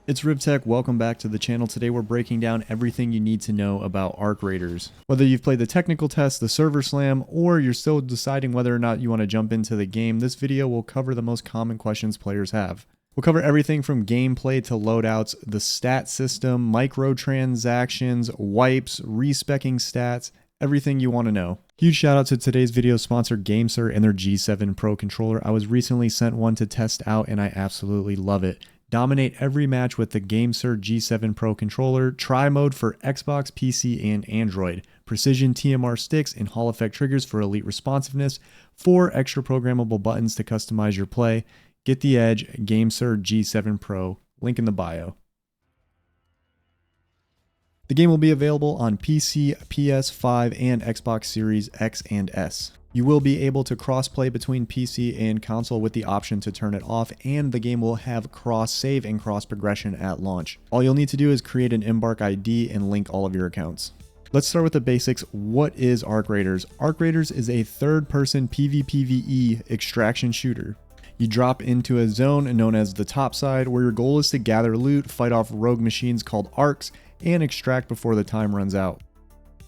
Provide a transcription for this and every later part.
It's Respec, welcome back to the channel. Today we're breaking down everything you need to know about Arc Raiders. Whether you've played the technical test, the server slam, or you're still deciding whether or not you want to jump into the game, this video will cover the most common questions players have. We'll cover everything from gameplay to loadouts, the stat system, microtransactions, wipes, respecking stats, everything you want to know. Huge shout out to today's video sponsor GameSir and their G7 Pro controller. I was recently sent one to test out and I absolutely love it. Dominate every match with the GameSir G7 Pro controller, tri-mode for Xbox, PC, and Android, precision TMR sticks and Hall effect triggers for elite responsiveness, 4 extra programmable buttons to customize your play. Get the edge, GameSir G7 Pro, link in the bio. The game will be available on PC, PS5, and Xbox Series X and S. You will be able to cross-play between PC and console with the option to turn it off, and the game will have cross-save and cross-progression at launch. All you'll need to do is create an Embark ID and link all of your accounts. Let's start with the basics. What is Arc Raiders? Arc Raiders is a third-person PvPvE extraction shooter. You drop into a zone known as the Topside, where your goal is to gather loot, fight off rogue machines called Arcs, and extract before the time runs out.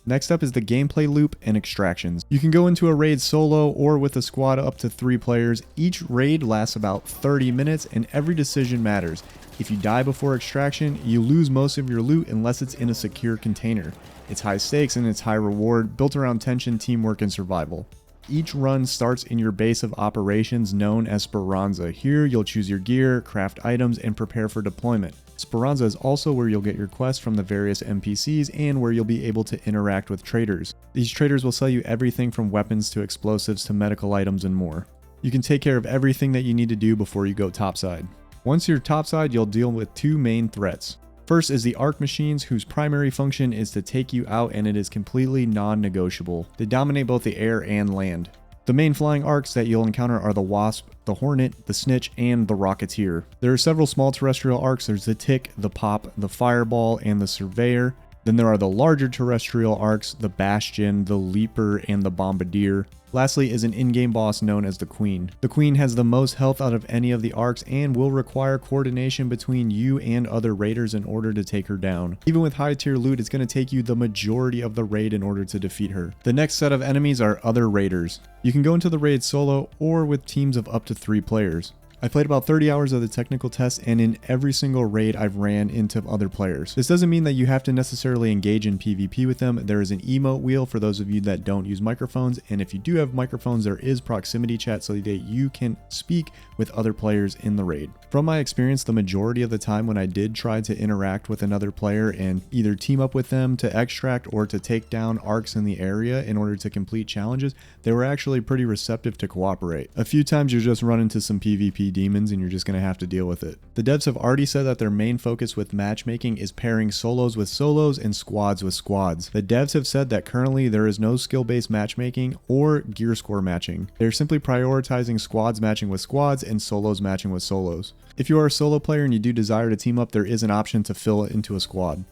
Next up is the gameplay loop and extractions. You can go into a raid solo or with a squad up to 3 players. Each raid lasts about 30 minutes and every decision matters. If you die before extraction, you lose most of your loot unless it's in a secure container. It's high stakes and it's high reward, built around tension, teamwork, and survival. Each run starts in your base of operations known as Speranza. Here you'll choose your gear, craft items, and prepare for deployment. Speranza is also where you'll get your quests from the various NPCs and where you'll be able to interact with traders. These traders will sell you everything from weapons to explosives to medical items and more. You can take care of everything that you need to do before you go topside. Once you're topside, you'll deal with 2 main threats. First is the Arc machines, whose primary function is to take you out, and it is completely non-negotiable. They dominate both the air and land. The main flying arcs that you'll encounter are the Wasp, the Hornet, the Snitch, and the Rocketeer. There are several small terrestrial arcs. There's the Tick, the Pop, the Fireball, and the Surveyor. Then there are the larger terrestrial arcs, the Bastion, the Leaper, and the Bombardier. Lastly is an in-game boss known as the Queen. The Queen has the most health out of any of the arcs and will require coordination between you and other raiders in order to take her down. Even with high tier loot, it's going to take you the majority of the raid in order to defeat her. The next set of enemies are other raiders. You can go into the raid solo or with teams of up to 3 players. I played about 30 hours of the technical test, and in every single raid I've ran into other players. This doesn't mean that you have to necessarily engage in PvP with them. There is an emote wheel for those of you that don't use microphones, and if you do have microphones, there is proximity chat so that you can speak with other players in the raid. From my experience, the majority of the time when I did try to interact with another player and either team up with them to extract or to take down arcs in the area in order to complete challenges, they were actually pretty receptive to cooperate. A few times you just run into some PvP demons and you're just going to have to deal with it. The devs have already said that their main focus with matchmaking is pairing solos with solos and squads with squads. The devs have said that currently there is no skill-based matchmaking or gear score matching. They're simply prioritizing squads matching with squads and solos matching with solos. If you are a solo player and you do desire to team up, there is an option to fill it into a squad.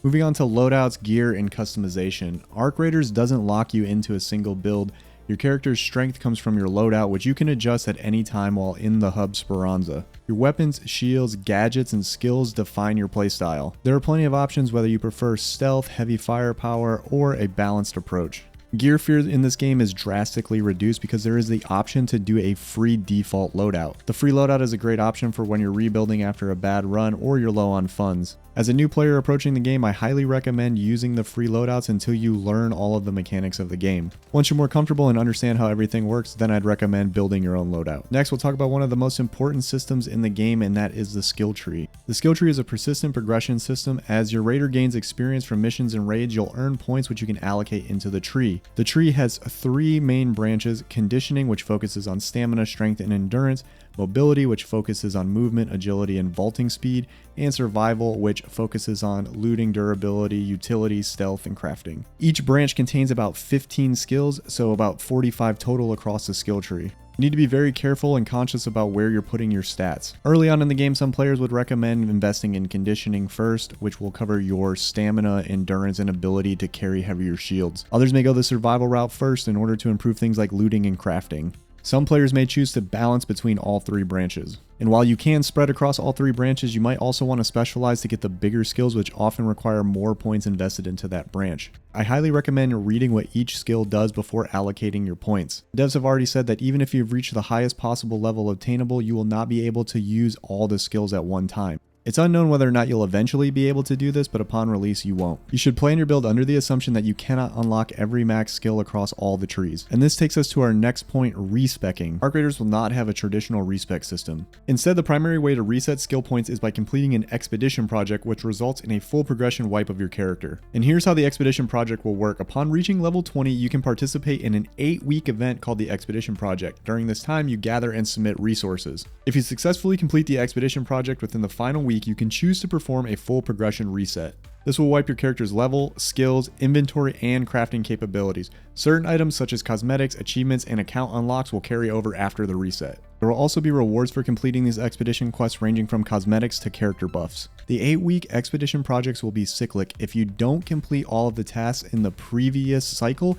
Moving on to loadouts, gear, and customization. Arc Raiders doesn't lock you into a single build. Your character's strength comes from your loadout, which you can adjust at any time while in the hub Speranza. Your weapons, shields, gadgets, and skills define your playstyle. There are plenty of options whether you prefer stealth, heavy firepower, or a balanced approach. Gear fear in this game is drastically reduced because there is the option to do a free default loadout. The free loadout is a great option for when you're rebuilding after a bad run or you're low on funds. As a new player approaching the game, I highly recommend using the free loadouts until you learn all of the mechanics of the game. Once you're more comfortable and understand how everything works, then I'd recommend building your own loadout. Next, we'll talk about one of the most important systems in the game, and that is the skill tree. The skill tree is a persistent progression system. As your raider gains experience from missions and raids, you'll earn points which you can allocate into the tree. The tree has 3 main branches: conditioning, which focuses on stamina, strength, and endurance; mobility, which focuses on movement, agility, and vaulting speed; and survival, which focuses on looting, durability, utility, stealth, and crafting. Each branch contains about 15 skills, so about 45 total across the skill tree. You need to be very careful and conscious about where you're putting your stats. Early on in the game, some players would recommend investing in conditioning first, which will cover your stamina, endurance, and ability to carry heavier shields. Others may go the survival route first in order to improve things like looting and crafting. Some players may choose to balance between all three branches. And while you can spread across all three branches, you might also want to specialize to get the bigger skills, which often require more points invested into that branch. I highly recommend reading what each skill does before allocating your points. Devs have already said that even if you've reached the highest possible level obtainable, you will not be able to use all the skills at one time. It's unknown whether or not you'll eventually be able to do this, but upon release you won't. You should plan your build under the assumption that you cannot unlock every max skill across all the trees. And this takes us to our next point, respecking. Arc Raiders will not have a traditional respec system. Instead, the primary way to reset skill points is by completing an expedition project, which results in a full progression wipe of your character. And here's how the expedition project will work. Upon reaching level 20, you can participate in an 8-week event called the expedition project. During this time, you gather and submit resources. If you successfully complete the expedition project within the final week, you can choose to perform a full progression reset. This will wipe your character's level, skills, inventory, and crafting capabilities. Certain items such as cosmetics, achievements, and account unlocks will carry over after the reset. There will also be rewards for completing these expedition quests ranging from cosmetics to character buffs. The 8-week expedition projects will be cyclic. If you don't complete all of the tasks in the previous cycle,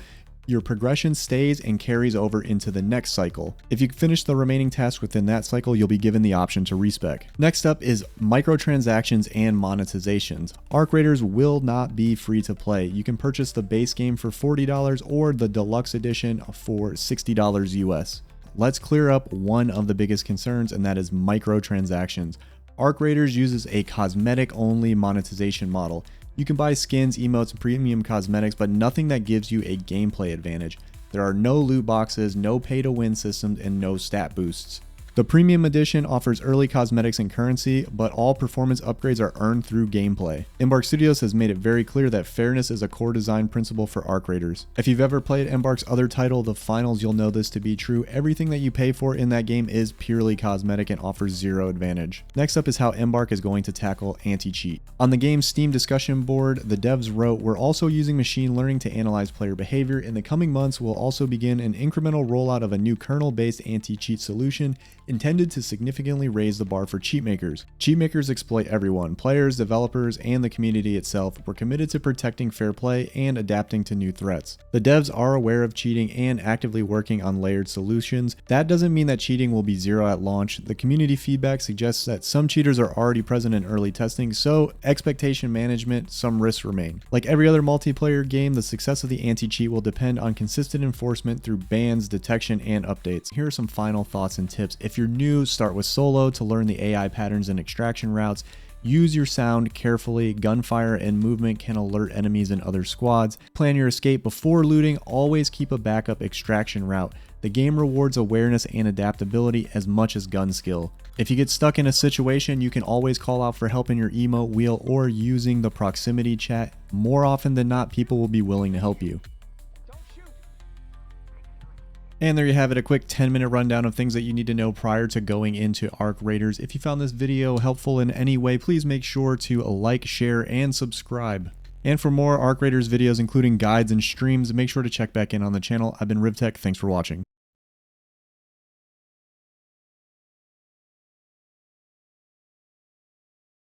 your progression stays and carries over into the next cycle. If you finish the remaining tasks within that cycle, you'll be given the option to respec. Next up is microtransactions and monetizations. Arc Raiders will not be free to play. You can purchase the base game for $40 or the deluxe edition for $60 US. Let's clear up one of the biggest concerns, and that is microtransactions. Arc Raiders uses a cosmetic-only monetization model. You can buy skins, emotes, and premium cosmetics, but nothing that gives you a gameplay advantage. There are no loot boxes, no pay-to-win systems, and no stat boosts. The premium edition offers early cosmetics and currency, but all performance upgrades are earned through gameplay. Embark Studios has made it very clear that fairness is a core design principle for Arc Raiders. If you've ever played Embark's other title, The Finals, you'll know this to be true. Everything that you pay for in that game is purely cosmetic and offers zero advantage. Next up is how Embark is going to tackle anti-cheat. On the game's Steam discussion board, the devs wrote, "We're also using machine learning to analyze player behavior. In the coming months, we'll also begin an incremental rollout of a new kernel-based anti-cheat solution intended to significantly raise the bar for cheat makers. Cheat makers exploit everyone, players, developers, and the community itself. We're committed to protecting fair play and adapting to new threats." The devs are aware of cheating and actively working on layered solutions. That doesn't mean that cheating will be zero at launch. The community feedback suggests that some cheaters are already present in early testing, so expectation management, some risks remain. Like every other multiplayer game, the success of the anti-cheat will depend on consistent enforcement through bans, detection, and updates. Here are some final thoughts and tips. If you're new, start with solo to learn the AI patterns and extraction routes. Use your sound carefully. Gunfire and movement can alert enemies and other squads. Plan your escape before looting. Always keep a backup extraction route. The game rewards awareness and adaptability as much as gun skill. If you get stuck in a situation, you can always call out for help in your emote wheel or using the proximity chat. More often than not, people will be willing to help you. And there you have it, a quick 10-minute rundown of things that you need to know prior to going into Arc Raiders. If you found this video helpful in any way, please make sure to like, share, and subscribe. And for more Arc Raiders videos, including guides and streams, make sure to check back in on the channel. I've been RYZEN, thanks for watching.